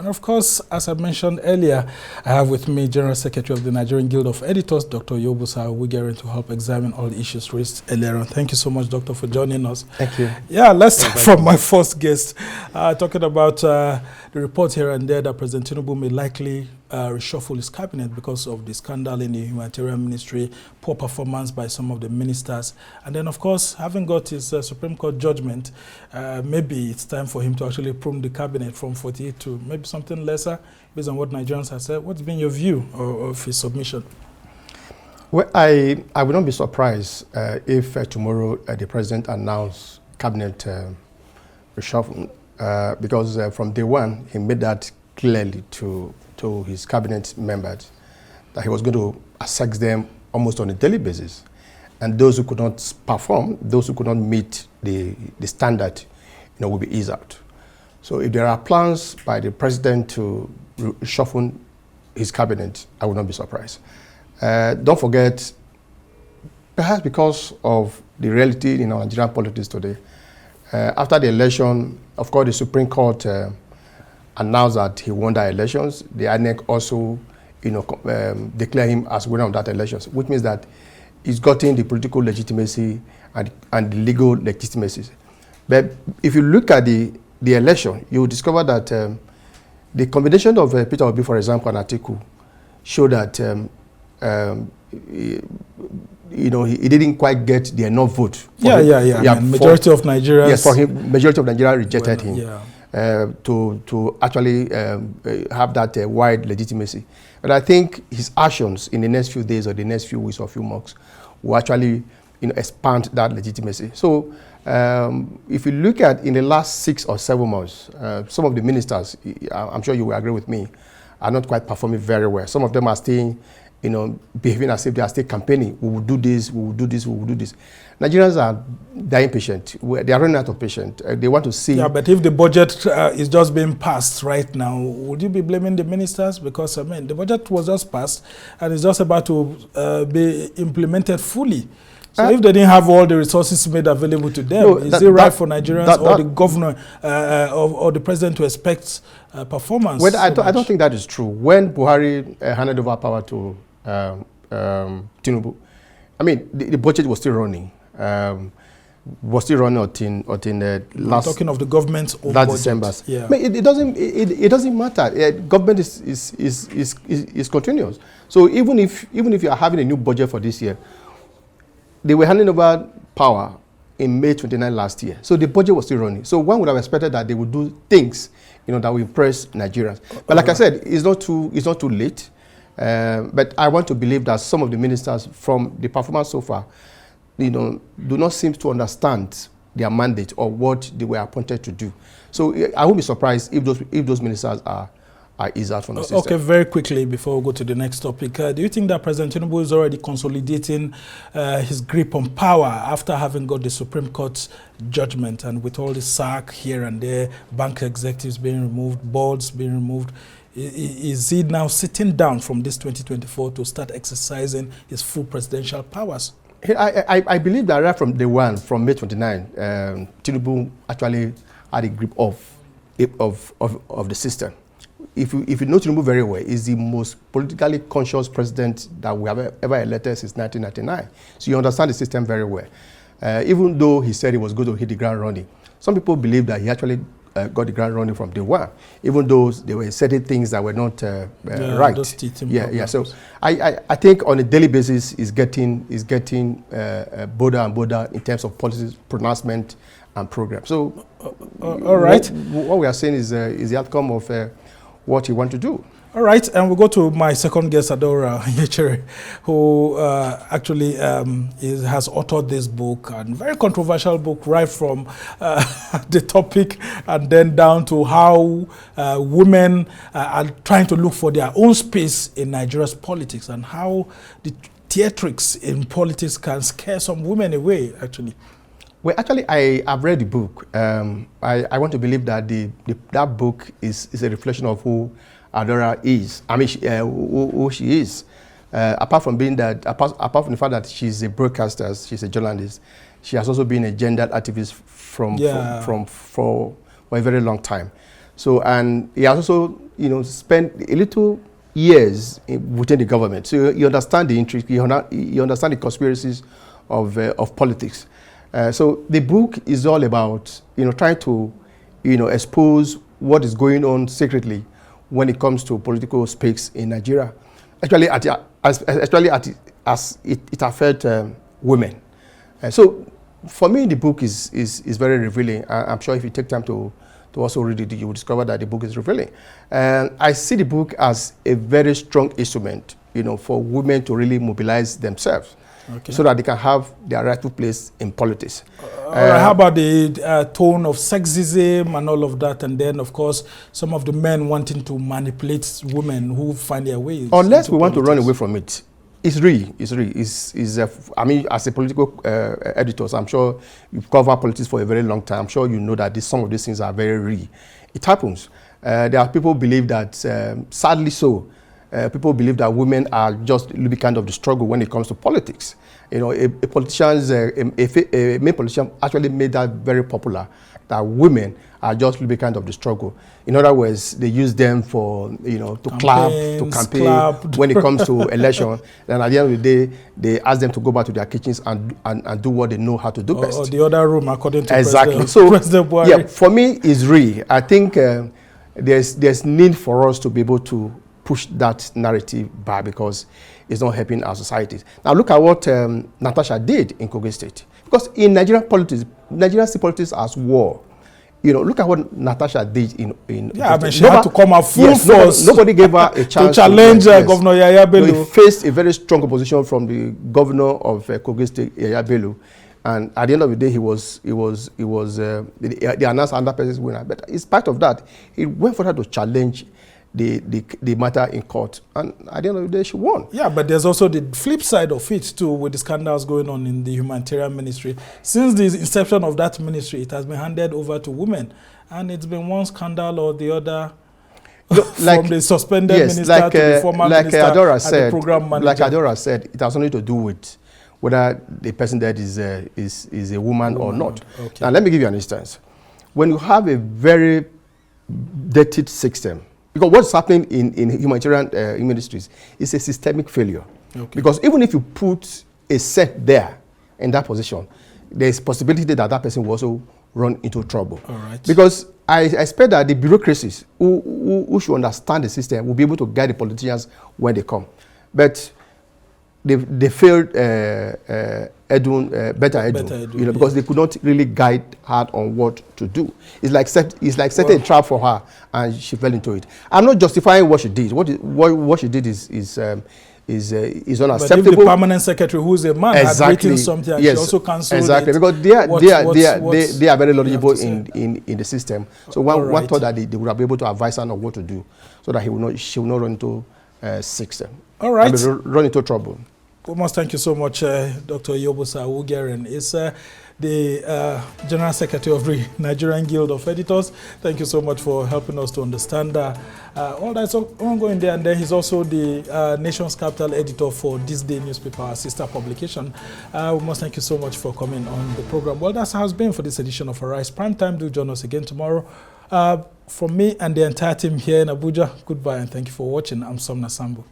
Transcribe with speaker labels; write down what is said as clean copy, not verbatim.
Speaker 1: of course, as I mentioned earlier, I have with me General Secretary of the Nigerian Guild of Editors, Dr. Iyobosa Uwugiaren, to help examine all the issues raised earlier on. Thank you so much, Doctor, for joining us.
Speaker 2: Thank you.
Speaker 1: Yeah, let's start from my first guest, talking about the report here and there that President Tinubu may likely reshuffle his cabinet because of the scandal in the humanitarian ministry, poor performance by some of the ministers, and then, of course, having got his Supreme Court judgment, maybe it's time for him to actually prune the cabinet from 48 to maybe something lesser, based on what Nigerians have said. What's been your view of his submission?
Speaker 2: Well, I would not be surprised if tomorrow the president announced cabinet reshuffle, because from day one he made that clearly to his cabinet members that he was going to assess them almost on a daily basis, and those who could not perform, those who could not meet the standard, will be eased out. So if there are plans by the president to reshuffle his cabinet, I would not be surprised. Don't forget, perhaps because of the reality in our Nigerian politics today, after the election, of course, the Supreme Court announced that he won the elections. The INEC also, declared him as winner of that elections, which means that he's gotten the political legitimacy and the legal legitimacy. But if you look at the election, you will discover that the combination of Peter Obi, for example, and Atiku, showed that he didn't quite get the enough vote.
Speaker 1: Majority of Nigerians.
Speaker 2: Yes, for him, majority of Nigerians rejected him. Yeah. To actually have that wide legitimacy. But I think his actions in the next few days or the next few weeks or few months will actually expand that legitimacy. So if you look at in the last 6 or 7 months, some of the ministers, I'm sure you will agree with me, are not quite performing very well. Some of them are still behaving as if they are still campaigning. We will do this, we will do this, we will do this. Nigerians are dying patient. They are running out of patience. They want to see.
Speaker 1: Yeah, but if the budget is just being passed right now, would you be blaming the ministers? Because, the budget was just passed and it's just about to be implemented fully. So if they didn't have all the resources made available to them, is it right for Nigerians or the governor or the president to expect performance?
Speaker 2: Well, I don't think that is true. When Buhari handed over power to Tinubu, the budget was still running. Until last.
Speaker 1: Talking of the government's own
Speaker 2: last
Speaker 1: budget.
Speaker 2: December.
Speaker 1: Yeah.
Speaker 2: It doesn't matter. Government is continuous. So even if you are having a new budget for this year, they were handing over power in May 29 last year. So the budget was still running. So one would have expected that they would do things, that will impress Nigerians. But like I said, it's not too late. But I want to believe that some of the ministers from the performance so far, do not seem to understand their mandate or what they were appointed to do. So I won't be surprised if those ministers are eased out from the system.
Speaker 1: Okay, very quickly before we go to the next topic, do you think that President Tinubu is already consolidating his grip on power after having got the Supreme Court judgment, and with all the sack here and there, bank executives being removed, boards being removed? Is he now sitting down from this 2024 to start exercising his full presidential powers?
Speaker 2: I believe that right from day one, from May 29, Tinubu actually had a grip of the system. If you know Tinubu very well, he's the most politically conscious president that we have ever elected since 1999. So you understand the system very well. Even though he said he was going to hit the ground running, some people believe that he actually got the ground running from day one, even though there were certain things that were not right. So I think on a daily basis is getting bolder and bolder in terms of policies, pronouncement, and program. So
Speaker 1: all right,
Speaker 2: what we are saying is the outcome of what you want to do.
Speaker 1: All right, and we'll go to my second guest, Adora Yechere, who actually has authored this book, and very controversial book, right from the topic and then down to how women are trying to look for their own space in Nigeria's politics, and how the theatrics in politics can scare some women away, actually.
Speaker 2: Well, actually, I've read the book. I want to believe that that book is a reflection of who Adora is. Who she is. Apart from being that, apart from the fact that she's a broadcaster, she's a journalist, she has also been a gender activist for a very long time. So, and he has also, spent a little years within the government. So you understand the intrigue, you understand the conspiracies of politics. So the book is all about, trying to, expose what is going on secretly when it comes to political space in Nigeria, especially as it affects women. So for me, the book is very revealing. I'm sure if you take time to also read it, you will discover that the book is revealing. And I see the book as a very strong instrument, for women to really mobilize themselves, so that they can have their rightful place in politics.
Speaker 1: How about the tone of sexism and all of that, and then, of course, some of the men wanting to manipulate women who find their ways?
Speaker 2: Unless we want to run away from it. It's real. I mean, as a political editor, I'm sure you've covered politics for a very long time. I'm sure you know that some of these things are very real. It happens. There are people who believe that, sadly so, people believe that women are just lubricant of the struggle when it comes to politics. A male politician actually made that very popular, that women are just lubricant of the struggle. In other words, they use them for, to campaign when it comes to election. Then at the end of the day, they ask them to go back to their kitchens and do what they know how to do best.
Speaker 1: Or the other room, according to
Speaker 2: exactly.
Speaker 1: President Buhari.
Speaker 2: Yeah, for me, it's real. I think there's need for us to be able to push that narrative back, because it's not helping our societies. Now look at what Natasha did in Kogi State. Because in Nigerian politics, Nigerian see politics as war. Look at what Natasha did in
Speaker 1: yeah, I mean, she had to come out full force.
Speaker 2: Nobody gave her a chance
Speaker 1: to challenge Governor Yaya Bello.
Speaker 2: He faced a very strong opposition from the governor of Kogi State, Yaya Bello. And at the end of the day, they announced another person's winner. But in spite of that, he went for her to challenge the matter in court, and at the end of the day, she won.
Speaker 1: Yeah, but there's also the flip side of it too, with the scandals going on in the humanitarian ministry. Since the inception of that ministry, it has been handed over to women, and it's been one scandal or the other. From the suspended minister to the former minister and the program manager.
Speaker 2: Like Adora said, it has nothing to do with whether the person that is a woman or not.
Speaker 1: Okay.
Speaker 2: Now, let me give you an instance. When you have a very dirty system, because what's happening in humanitarian ministries is a systemic failure. Okay. Because even if you put a set there in that position, there's possibility that that person will also run into trouble.
Speaker 1: All right.
Speaker 2: Because I expect that the bureaucracies who should understand the system will be able to guide the politicians when they come. But they failed better Edu, because they could not really guide her on what to do. It's like setting a trap for her, and she fell into it. I'm not justifying what she did. What she did is unacceptable.
Speaker 1: But if the permanent secretary, who's a man, had written something, and she also cancelled
Speaker 2: exactly,
Speaker 1: it,
Speaker 2: because they are very knowledgeable in the system. So one thought that they would have been able to advise her on what to do, so that she will not run into system.
Speaker 1: All right.
Speaker 2: Run into trouble.
Speaker 1: We must thank you so much, Dr. Iyobosa Uwugiaren. It's the General Secretary of the Nigerian Guild of Editors. Thank you so much for helping us to understand all that's ongoing there. And then he's also the Nation's Capital Editor for This Day newspaper, our sister publication. We must thank you so much for coming on the program. Well, that's how it's been for this edition of Arise Prime Time. Do join us again tomorrow. From me and the entire team here in Abuja, goodbye and thank you for watching. I'm Somna Sambu.